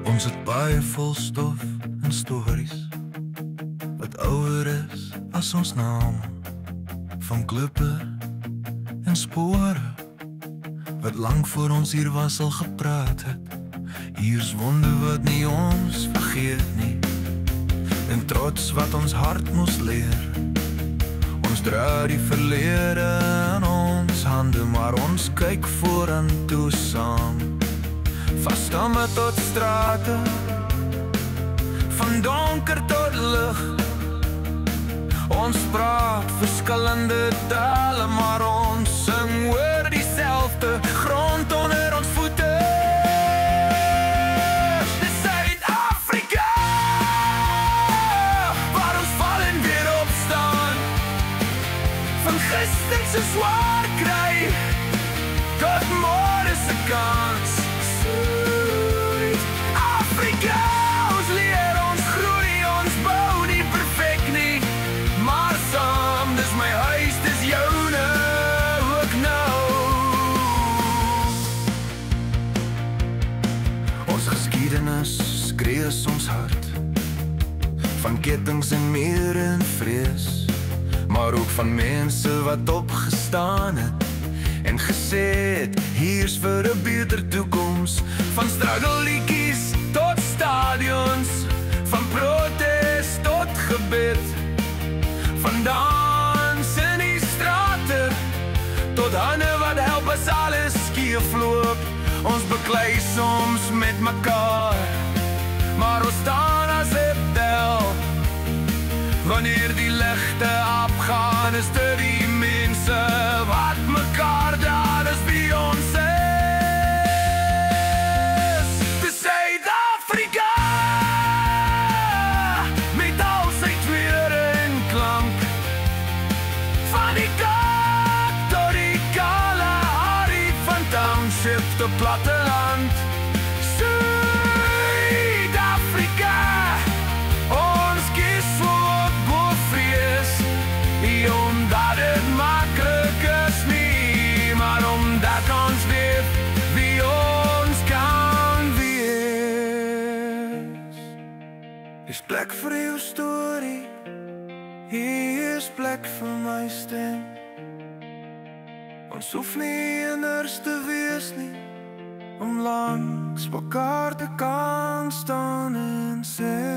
Ons het baie vol stof en stories wat ouer is as ons naam, van klippe en spore wat lang voor ons hier was al gepraat het. Hier's wonde wat nie ons vergeet nie, en trots wat ons hart moes leer. Ons dra die verlede in ons hande, maar ons kyk vorentoe saam. Vasstamme tot strate, van donker tot lig. Ons praat verskillende tale, maar ons sing oor dieselfde grond onder ons voete. Dis Suid-Afrika, waar ons val en weer opstaan, van gister se swaar kry tot môre se kans. Suid-Afrika, ons leer, ons groei, ons bou nie perfek nie, maar saam, dis my huis, dis joune ook nou. Ons geskiedenis skree soms hard, van ketings en mure en vrees, maar ook van mense wat opgestaan het en gesê het, hier's vir 'n beter toekoms. Van struggle-liedjies tot stadions, van protest tot gebed, van dans in die strate tot hande wat help as alles skeefloop. Ons beklei soms met mekaar, maar ons staan as 'n tel. Wanneer die ligte afgaan, is dit die mense wat mekaar dra, dis wie ons is. Dis Suid-Afrika, met al sy kleure en klank, van die Kaap tot die Kalahari, van township tot platteland. Suid-Afrika, ons kies voor bevrees, nie omdat het maklik is nie, maar omdat ons weet wie ons kan wees. Is plek vir jou storie, hier is plek vir my stem. Ons hoef nie anders te wees nie, om langs mekaar te kan staan en sê